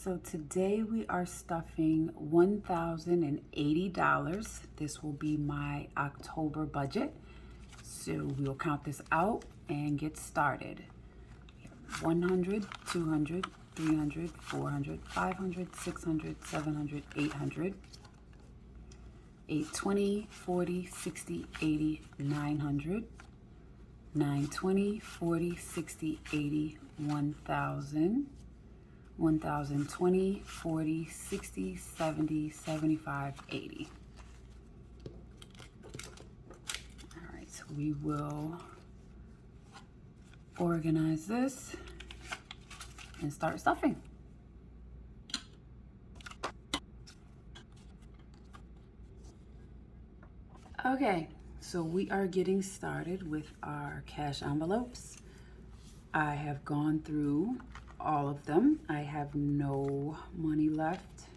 So today we are stuffing $1,080. This will be my October budget. So we'll count this out and get started. 100, 200, 300, 400, 500, 600, 700, 800, 820, 40, 60, 80, 900, 920, 40, 60, 80, 1,000. 1,020, 40, 60, 70, 75, 80. All right, so we will organize this and start stuffing. Okay, so we are getting started with our cash envelopes. I have gone through all of them. I have no money left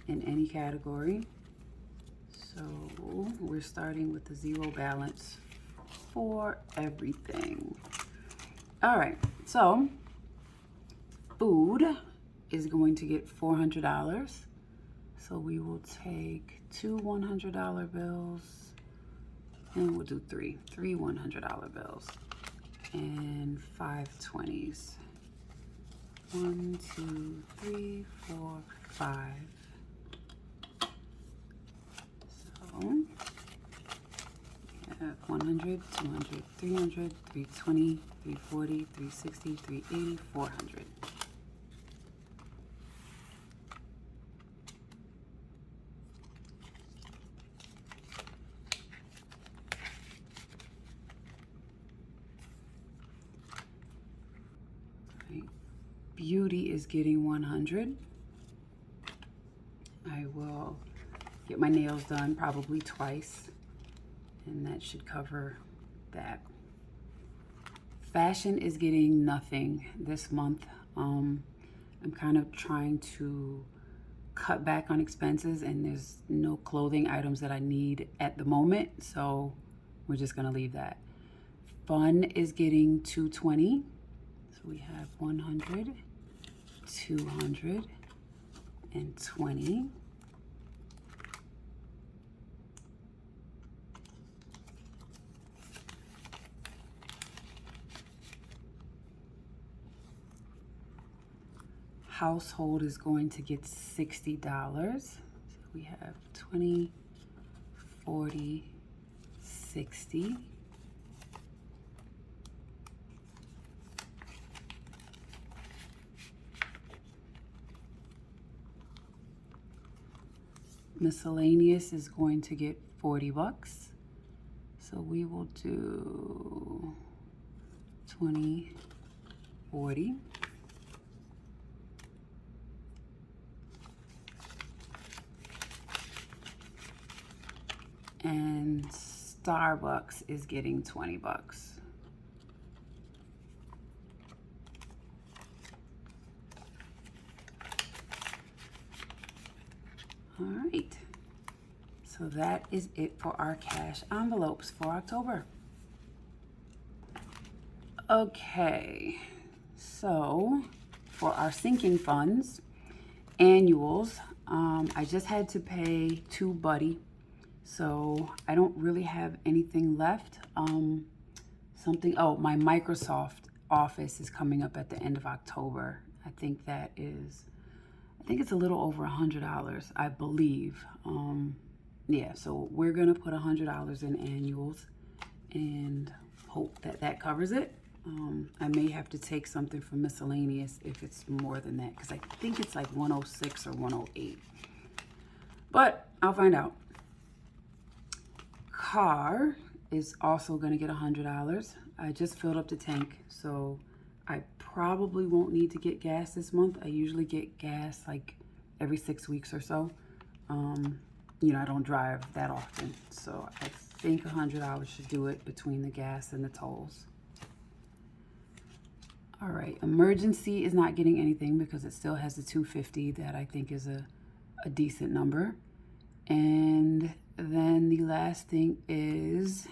in any category. So we're starting with the zero balance for everything. All right, so food is going to get $400. So we will take two $100 bills and we'll do three $100 bills and 5 20s. 1, 2, 3, 4, 5. So we have 100, 200, 300, 320, 340, 360, 380, 400. Beauty is getting 100. I will get my nails done probably twice, and that should cover that. Fashion is getting nothing this month. I'm kind of trying to cut back on expenses, and there's no clothing items that I need at the moment, so we're just gonna leave that. Fun is getting 220. So we have 100, 200, and 20. Household is going to get $60. So we have 20, 40, 60. Miscellaneous is going to get $40. So we will do 20, 40. And Starbucks is getting $20. All right, so that is it for our cash envelopes for October. Okay, so for our sinking funds, annuals, I just had to pay 2 Buddy, so I don't really have anything left. My Microsoft Office is coming up at the end of October. I think it's a little over $100, I believe. Yeah, so we're gonna put $100 in annuals and hope that that covers it. I may have to take something from miscellaneous if it's more than that, because I think it's like 106 or 108. But I'll find out. Car is also gonna get $100. I just filled up the tank, so I probably won't need to get gas this month. I usually get gas like every 6 weeks or so. I don't drive that often, so I think $100 should do it between the gas and the tolls. All right, emergency is not getting anything because it still has the 250 that I think is a decent number. And then the last thing is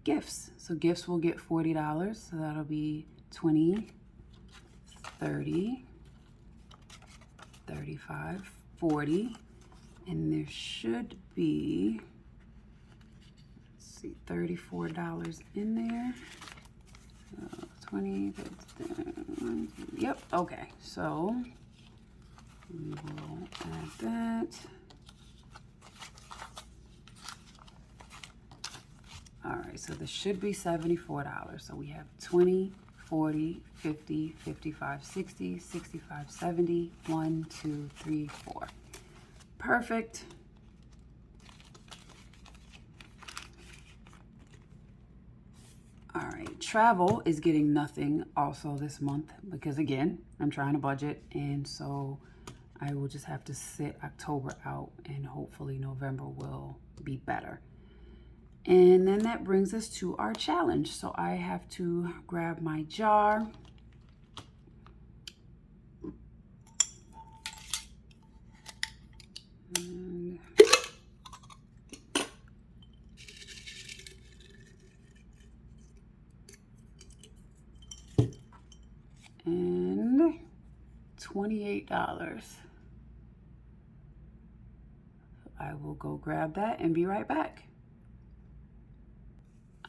gifts. So gifts will get $40, so that'll be 20, 30, 35, 40, and there should be, let's see, $34 in there. 20, yep, okay, so we will add that. All right, so this should be $74. So we have 20, 40, 50, 55, 60, 65, 70, 1, 2, 3, 4. Perfect. All right, travel is getting nothing also this month because again, I'm trying to budget, and so I will just have to sit October out and hopefully November will be better. And then that brings us to our challenge. So I have to grab my jar. And $28. I will go grab that and be right back.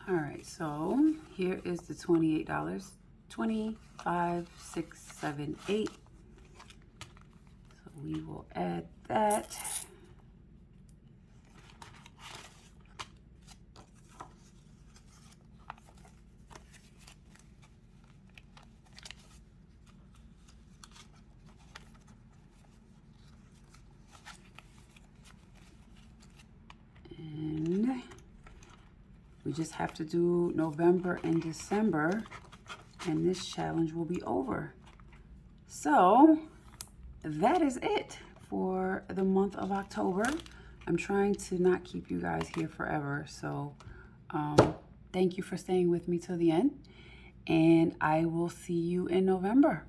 All right, so here is the $28. 25, 6, 7, 8. So we will add that. And we just have to do November and December, and this challenge will be over. So that is it for the month of October. I'm trying to not keep you guys here forever, so thank you for staying with me till the end, and I will see you in November.